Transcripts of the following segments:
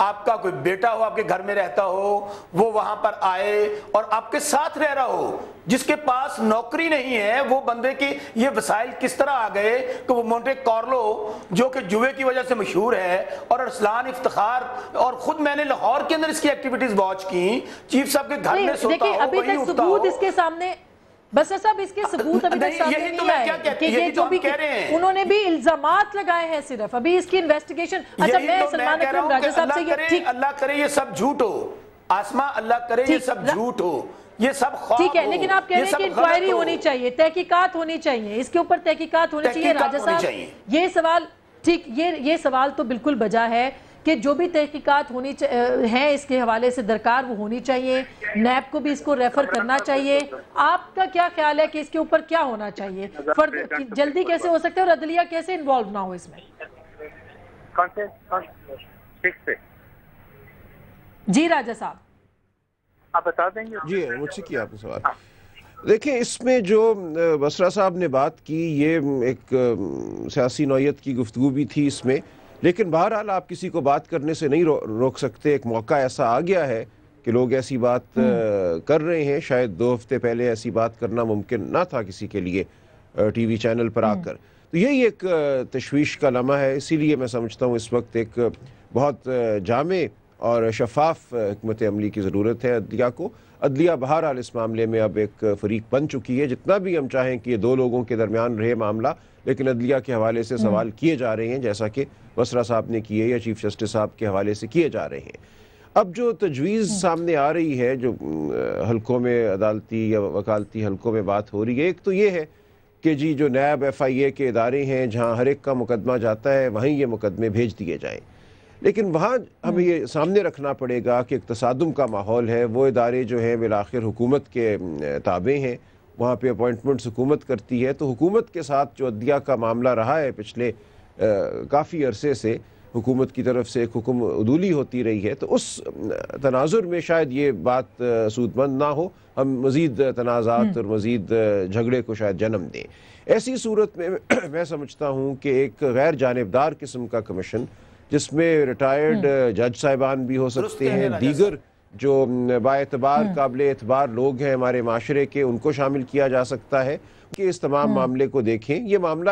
آپ کا کوئی بیٹا ہو آپ کے گھر میں رہتا ہو وہ وہاں پر آئے اور آپ کے ساتھ رہ رہا ہو، جس کے پاس نوکری نہیں ہے، وہ بندے کی یہ وسائل کس طرح آ گئے کہ وہ مونٹے کارلو جو کہ جوئے کی وجہ سے مشہور ہے اور ارسلان افتخار، اور خود میں نے لاہور کے اندر اس کی ایکٹیویٹیز واچ کی، چیف صاحب کے گھر میں سوتا ہو، ابھی وہی تک اٹھتا ہو۔ ثبوت اس کے سامنے بسر صاحب اس کے ثبوت ابھی تک سامنے نہیں آئے کہ یہ جو بھی انہوں نے بھی الزامات لگائے ہیں، صرف ابھی اس کی انویسٹیگیشن۔ اچھا میں سلمان اکرم راجہ صاحب سے یہ اللہ کرے یہ سب جھوٹ ہو، آسما اللہ کرے یہ سب جھوٹ ہو، یہ سب خواب ہو، ٹھیک ہے، لیکن آپ کہہ رہے ہیں کہ انکوائری ہونی چاہیے، تحقیقات ہونی چاہیے، اس کے اوپر تحقیقات ہونی چاہیے۔ راجہ صاحب یہ سوال ٹھیک، یہ سوال تو بالکل بجا ہے کہ جو بھی تحقیقات ہونی ہیں اس کے حوالے سے درکار وہ ہونی چاہیے، نیب کو بھی اس کو ریفر کرنا چاہیے۔ آپ کا کیا خیال ہے کہ اس کے اوپر کیا ہونا چاہیے؟ جلدی کیسے ہو سکتا ہے اور عدلیہ کیسے انوالو نہ ہو اس میں؟ جی راجہ صاحب آپ بتا دیں گے؟ جی مجھ سے کیا آپ نے سوال؟ دیکھیں اس میں جو بسرا صاحب نے بات کی یہ ایک سیاسی نوعیت کی گفتگو بھی تھی اس میں، لیکن بہرحال آپ کسی کو بات کرنے سے نہیں روک سکتے۔ ایک موقع ایسا آ گیا ہے کہ لوگ ایسی بات کر رہے ہیں، شاید 2 ہفتے پہلے ایسی بات کرنا ممکن نہ تھا کسی کے لیے ٹی وی چینل پر آ کر، تو یہی ایک تشویش کا لمحہ ہے۔ اسی لیے میں سمجھتا ہوں اس وقت ایک بہت جامع اور شفاف حکمت عملی کی ضرورت ہے عدلیہ کو۔ عدلیہ بہرحال اس معاملے میں اب ایک فریق بن چکی ہے، جتنا بھی ہم چاہیں کہ یہ 2 لوگوں کے درمیان رہے معاملہ، لیکن عدلیہ کے حوالے سے سوال کیے جا رہے ہیں جیسا کہ بسرا صاحب نے کیے یا چیف جسٹس صاحب کے حوالے سے کیے جا رہے ہیں۔ اب جو تجویز سامنے آ رہی ہے، جو حلقوں میں عدالتی یا وکالتی حلقوں میں بات ہو رہی ہے، ایک تو یہ ہے کہ جی جو نیب FIA کے ادارے ہیں جہاں ہر ایک کا مقدمہ جاتا ہے وہیں یہ مقدمے بھیج دیے جائیں، لیکن وہاں ہمیں یہ سامنے رکھنا پڑے گا کہ ایک تصادم کا ماحول ہے۔ وہ ادارے جو ہیں بالآخر حکومت کے تابع ہیں، وہاں پہ اپوائنٹمنٹس حکومت کرتی ہے، تو حکومت کے ساتھ جو عدلیہ کا معاملہ رہا ہے پچھلے کافی عرصے سے، حکومت کی طرف سے ایک حکم عدولی ہوتی رہی ہے، تو اس تناظر میں شاید یہ بات سود مند نہ ہو، ہم مزید تنازعات اور مزید جھگڑے کو شاید جنم دیں۔ ایسی صورت میں میں سمجھتا ہوں کہ ایک غیر جانبدار قسم کا کمیشن، جس میں ریٹائرڈ جج صاحبان بھی ہو سکتے ہیں، دیگر جو باعتبار قابل اعتبار لوگ ہیں ہمارے معاشرے کے، ان کو شامل کیا جا سکتا ہے کہ اس تمام معاملے کو دیکھیں۔ یہ معاملہ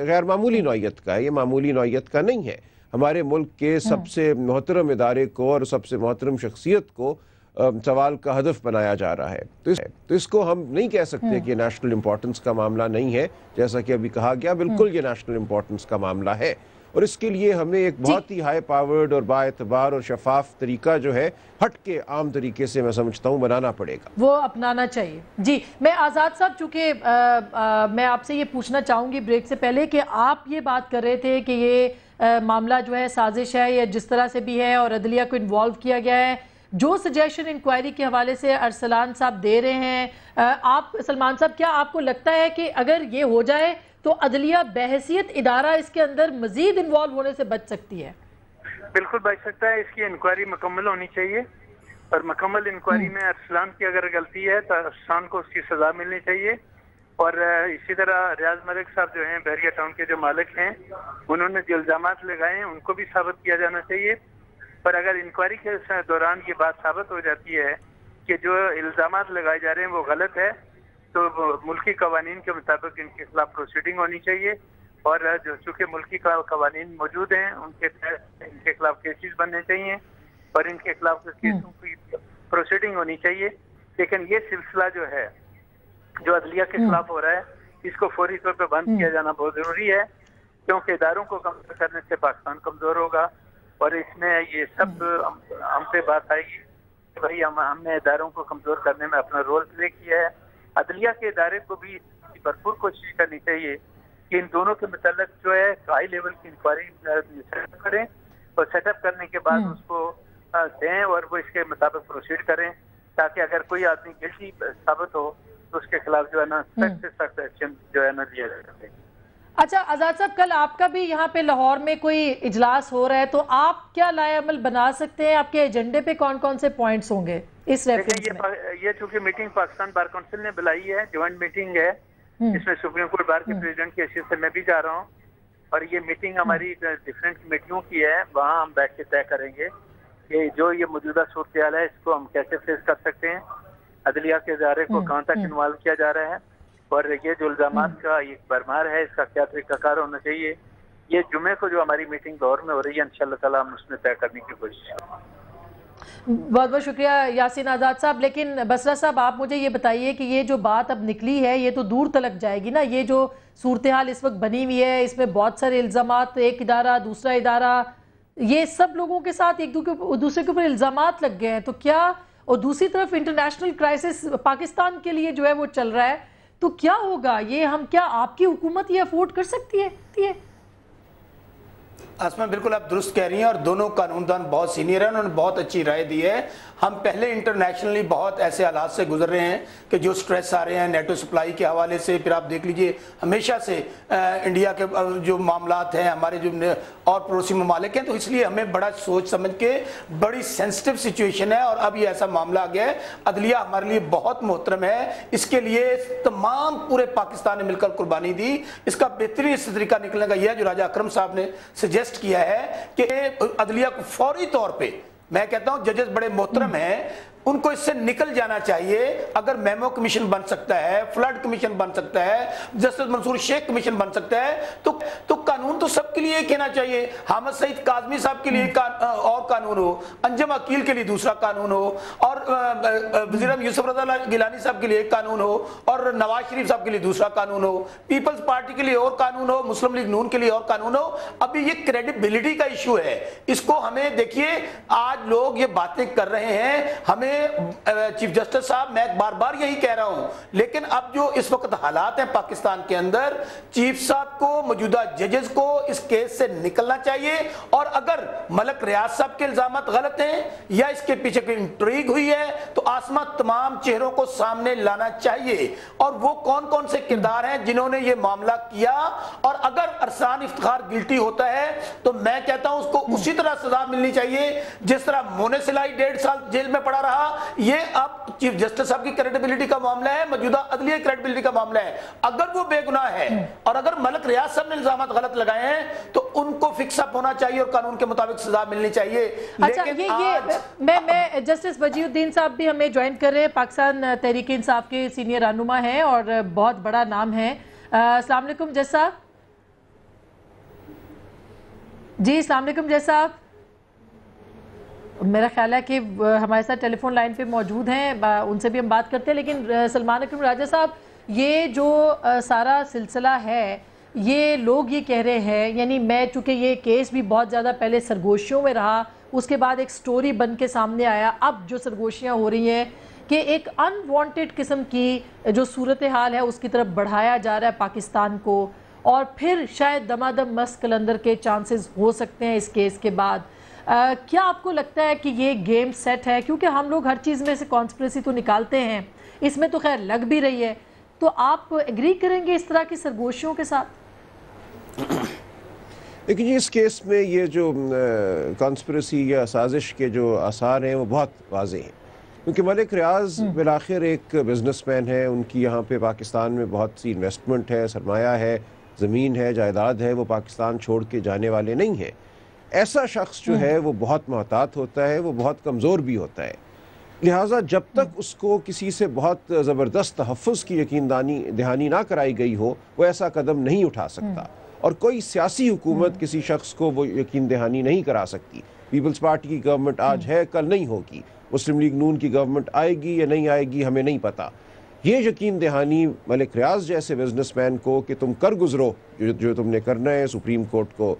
غیر معمولی نوعیت کا ہے، یہ معمولی نوعیت کا نہیں ہے۔ ہمارے ملک کے سب سے محترم ادارے کو اور سب سے محترم شخصیت کو سوال کا ہدف بنایا جا رہا ہے، تو اس کو ہم نہیں کہہ سکتے کہ یہ نیشنل امپورٹنس کا معاملہ نہیں ہے، جیسا کہ ابھی کہا گیا، بالکل یہ نیشنل امپورٹنس کا معاملہ ہے، اور اس کے لیے ہمیں ایک بہت ہی ہائی پاورڈ اور با اعتبار اور شفاف طریقہ جو ہے ہٹ کے عام طریقے سے میں سمجھتا ہوں بنانا پڑے گا، وہ اپنانا چاہیے۔ جی میں آزاد صاحب، چونکہ میں آپ سے یہ پوچھنا چاہوں گی بریک سے پہلے کہ آپ یہ بات کر رہے تھے کہ یہ معاملہ جو ہے سازش ہے یا جس طرح سے بھی ہے اور عدلیہ کو انوالو کیا گیا ہے، جو سجیشن انکوائری کے حوالے سے ارسلان صاحب دے رہے ہیں، آپ سلمان صاحب کیا آپ کو لگتا ہے کہ اگر یہ ہو جائے تو عدلیہ بحیثیت ادارہ اس کے اندر مزید انوالو ہونے سے بچ سکتی ہے؟ بالکل بچ سکتا ہے۔ اس کی انکوائری مکمل ہونی چاہیے، اور مکمل انکوائری میں ارسلان کی اگر غلطی ہے تو ارسلان کو اس کی سزا ملنی چاہیے، اور اسی طرح ریاض ملک صاحب جو ہیں بحریہ ٹاؤن کے جو مالک ہیں، انہوں نے جو الزامات لگائے ہیں ان کو بھی ثابت کیا جانا چاہیے۔ پر اگر انکوائری کے دوران یہ بات ثابت ہو جاتی ہے کہ جو الزامات لگائے جا رہے ہیں وہ غلط ہے، تو ملکی قوانین کے مطابق ان کے خلاف پروسیڈنگ ہونی چاہیے، اور جو چونکہ ملکی قوانین موجود ہیں ان کے خلاف کیسز بننے چاہیے، اور ان کے خلاف کیسوں کی پروسیڈنگ ہونی چاہیے۔ لیکن یہ سلسلہ جو ہے جو عدلیہ کے خلاف ہو رہا ہے، اس کو فوری طور پہ بند کیا جانا بہت ضروری ہے، کیونکہ اداروں کو کمزور کرنے سے پاکستان کمزور ہوگا، اور اس میں یہ سب ہم سے بات آئے گی کہ بھائی ہم نے اداروں کو کمزور کرنے میں اپنا رول پلے کیا ہے۔ عدلیہ کے ادارے کو بھی بھرپور کوشش کرنی چاہیے کہ ان دونوں کے متعلق جو ہے ہائی لیول کی انکوائری سیٹ اپ کریں، اور سیٹ اپ کرنے کے بعد اس کو دیں اور وہ اس کے مطابق پروسیڈ کریں، تاکہ اگر کوئی آدمی گلٹی ثابت ہو تو اس کے خلاف جو ہے نا سخت سے سخت ایکشن جو ہے نا لیا جا سکے۔ اچھا آزاد صاحب، کل آپ کا بھی یہاں پہ لاہور میں کوئی اجلاس ہو رہا ہے، تو آپ کیا لائے عمل بنا سکتے ہیں؟ آپ کے ایجنڈے پہ کون کون سے پوائنٹس ہوں گے اس ریفرنس میں؟ یہ چونکہ میٹنگ پاکستان بار کونسل نے بلائی ہے، جوائنٹ میٹنگ ہے، اس میں سپریم کورٹ بار کے پریزیڈنٹ کی حیثیت سے میں بھی جا رہا ہوں، اور یہ میٹنگ ہماری ڈفرینٹ کمیٹیوں کی ہے، وہاں ہم بیٹھ کے طے کریں گے کہ جو یہ موجودہ صورتحال ہے اس کو ہم کیسے فیس کر سکتے ہیں، عدلیہ کے ادارے کو کہاں تک انوالو کیا جا رہا ہے، اور یہ جو الزامات کا ایک بھرمار ہے اس کا کیا طریقہ کار ہونا چاہیے، یہ جمعے کو جو ہماری میٹنگ دور میں ہو رہی ہے انشاءاللہ تعالیٰ ہم اس میں طے کرنے کی کوشش کریں گے۔ بہت بہت شکریہ یاسین آزاد صاحب۔ لیکن بصرہ صاحب آپ مجھے یہ بتائیے کہ یہ جو بات اب نکلی ہے یہ تو دور تلک جائے گی نا، یہ جو صورتحال اس وقت بنی ہوئی ہے اس میں بہت سارے الزامات، ایک ادارہ دوسرا ادارہ، یہ سب لوگوں کے ساتھ ایک دوسرے کے اوپر الزامات لگ گئے ہیں، تو کیا، اور دوسری طرف انٹرنیشنل کرائسس پاکستان کے لیے جو ہے وہ چل رہا ہے، تو کیا ہوگا یہ، ہم کیا، آپ کی حکومت یہ افورڈ کر سکتی ہے؟ آسما بالکل آپ درست کہہ رہی ہیں، اور دونوں قانون دان بہت سینئر ہیں، انہوں نے بہت اچھی رائے دی ہے۔ ہم پہلے انٹرنیشنلی بہت ایسے حالات سے گزر رہے ہیں کہ جو سٹریس آ رہے ہیں نیٹو سپلائی کے حوالے سے، پھر آپ دیکھ لیجئے ہمیشہ سے انڈیا کے جو معاملات ہیں، ہمارے جو اور پڑوسی ممالک ہیں، تو اس لیے ہمیں بڑا سوچ سمجھ کے، بڑی سینسٹیو سچویشن ہے، اور اب یہ ایسا معاملہ آ گیا ہے۔ عدلیہ ہمارے لیے بہت محترم ہے، اس کے لیے تمام پورے پاکستان نے مل کر قربانی دی۔ اس کا بہترین طریقہ نکلنے کا یہ ہے جو راجہ اکرم صاحب نے سجیسٹ کیا ہے کہ عدلیہ کو فوری طور پہ، میں کہتا ہوں ججز بڑے محترم ہیں، ان کو اس سے نکل جانا چاہیے۔ اگر میمو کمیشن بن سکتا ہے، فلڈ کمیشن بن سکتا ہے، جسٹس منصور شیخ کمیشن بن سکتا ہے، تو قانون تو سب کے لیے کہنا چاہیے۔ حامد سعید کاظمی صاحب کے لیے اور قانون ہو، انجم عقیل کے لیے دوسرا قانون ہو، اور وزیر اعظم یوسف رضا گیلانی صاحب کے لیے ایک قانون ہو، اور نواز شریف صاحب کے لیے دوسرا قانون ہو، پیپلز پارٹی کے لیے اور قانون ہو، مسلم لیگ نون کے لیے اور قانون ہو۔ ابھی یہ کریڈیبلٹی کا ایشو ہے، اس کو ہمیں دیکھیے، آج لوگ یہ باتیں کر رہے ہیں، ہمیں چیف جسٹس صاحب، میں بار بار یہی کہہ رہا ہوں، لیکن اب جو اس وقت حالات ہیں پاکستان کے اندر، چیف صاحب کو، موجودہ ججز کو اس کیس سے نکلنا چاہیے، اور اگر ملک ریاض صاحب کے الزامات غلط ہیں یا اس کے پیچھے کوئی انٹریگ ہوئی ہے تو آسما تمام چہروں کو سامنے لانا چاہیے، اور وہ کون کون سے کردار ہیں جنہوں نے یہ معاملہ کیا، اور اگر ارسان افتخار گلٹی ہوتا ہے تو میں کہتا ہوں اس کو اسی طرح سزا ملنی چاہیے جس طرح مونے سلائی 1.5 سال جیل میں پڑا رہا۔ یہ اب چیف جسٹس صاحب کی کریڈیبلٹی کا معاملہ ہے، موجودہ عدلیہ کریڈیبلٹی کا معاملہ ہے۔ اگر وہ بے گناہ ہے اور اگر ملک ریاض صاحب نے الزامات غلط لگائے ہیں تو ان کو فکس اپ ہونا چاہیے اور قانون کے مطابق سزا ملنی چاہیے۔ اچھا، میں جسٹس وجی الدین صاحب بھی ہمیں جوائن کر رہے ہیں، پاکستان تحریک انصاف کے سینئر رہنما ہیں اور بہت بڑا نام ہے۔ السلام علیکم جج صاحب۔ جی السلام علیکم جج صاحب، میرا خیال ہے کہ ہمارے ساتھ ٹیلی فون لائن پہ موجود ہیں، ان سے بھی ہم بات کرتے ہیں، لیکن سلمان اکرم راجہ صاحب، یہ جو سارا سلسلہ ہے، یہ لوگ یہ کہہ رہے ہیں، یعنی میں چونکہ یہ کیس بھی بہت زیادہ پہلے سرگوشیوں میں رہا، اس کے بعد ایک سٹوری بن کے سامنے آیا، اب جو سرگوشیاں ہو رہی ہیں کہ ایک ان وانٹڈ قسم کی جو صورتحال ہے اس کی طرف بڑھایا جا رہا ہے پاکستان کو، اور پھر شاید دمادم مس قلندر کے چانسز ہو سکتے ہیں اس کیس کے بعد۔ کیا آپ کو لگتا ہے کہ یہ گیم سیٹ ہے؟ کیونکہ ہم لوگ ہر چیز میں سے کانسپریسی تو نکالتے ہیں، اس میں تو خیر لگ بھی رہی ہے، تو آپ ایگری کریں گے اس طرح کی سرگوشیوں کے ساتھ؟ لیکن اس کیس میں یہ جو کانسپریسی یا سازش کے جو آثار ہیں وہ بہت واضح ہیں، کیونکہ ملک ریاض بالآخر ایک بزنس مین ہے، ان کی یہاں پہ پاکستان میں بہت سی انویسٹمنٹ ہے، سرمایہ ہے، زمین ہے، جائیداد ہے، وہ پاکستان چھوڑ کے جانے والے نہیں ہیں۔ ایسا شخص جو ہے وہ بہت محتاط ہوتا ہے، وہ بہت کمزور بھی ہوتا ہے، لہٰذا جب تک اس کو کسی سے بہت زبردست تحفظ کی یقین دہانی نہ کرائی گئی ہو وہ ایسا قدم نہیں اٹھا سکتا، اور کوئی سیاسی حکومت کسی شخص کو وہ یقین دہانی نہیں کرا سکتی۔ پیپلز پارٹی کی گورنمنٹ آج ہے، کل نہیں ہوگی، مسلم لیگ نون کی گورنمنٹ آئے گی یا نہیں آئے گی ہمیں نہیں پتہ۔ یہ یقین دہانی ملک ریاض جیسے بزنس مین کو کہ تم کر گزرو جو تم نے کرنا ہے، سپریم کورٹ کو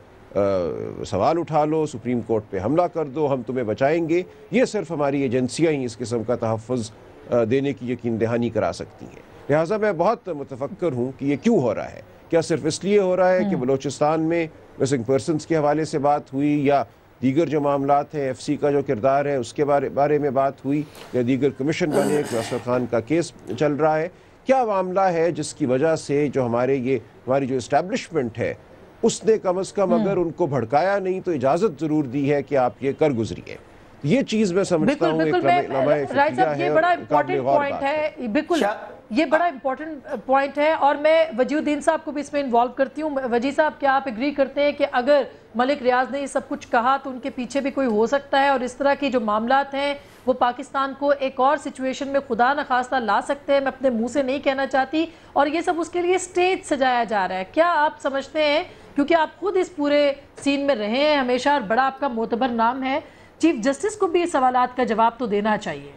سوال اٹھا لو، سپریم کورٹ پہ حملہ کر دو، ہم تمہیں بچائیں گے، یہ صرف ہماری ایجنسیاں ہی اس قسم کا تحفظ دینے کی یقین دہانی کرا سکتی ہیں۔ لہٰذا میں بہت متفکر ہوں کہ یہ کیوں ہو رہا ہے، کیا صرف اس لیے ہو رہا ہے کہ بلوچستان میں مسنگ پرسنز کے حوالے سے بات ہوئی، یا دیگر جو معاملات ہیں، ایف سی کا جو کردار ہے اس کے بارے میں بات ہوئی، یا دیگر کمیشن بنے، اسد خان کا کیس چل رہا ہے، کیا معاملہ ہے جس کی وجہ سے جو ہماری جو اسٹیبلشمنٹ ہے اس نے کم از کم اگر ان کو بھڑکایا نہیں تو اجازت ضرور دی ہے کہ آپ یہ کر گزریے۔ یہ چیز میں سمجھتا ہوں ایک لمحہ فکریہ ہے، یہ بڑا امپورٹنٹ پوائنٹ ہے، بالکل یہ بڑا امپورٹنٹ پوائنٹ ہے اور میں وجی الدین صاحب کو بھی اس میں انوالو کرتی ہوں. وجی صاحب کیا آپ ایگری کرتے ہیں کہ اگر ملک ریاض نے یہ سب کچھ کہا تو ان کے پیچھے بھی کوئی ہو سکتا ہے اور اس طرح کی جو معاملات ہیں وہ پاکستان کو ایک اور سچویشن میں خدا نخواستہ لا سکتے ہیں؟ میں اپنے منہ سے نہیں کہنا چاہتی اور یہ سب اس کے لیے سٹیج سجایا جا رہا ہے. کیا آپ سمجھتے ہیں، کیونکہ آپ خود اس پورے سین میں رہے ہیں ہمیشہ اور بڑا آپ کا معتبر نام ہے، چیف جسٹس کو بھی اس سوالات کا جواب تو دینا چاہیے؟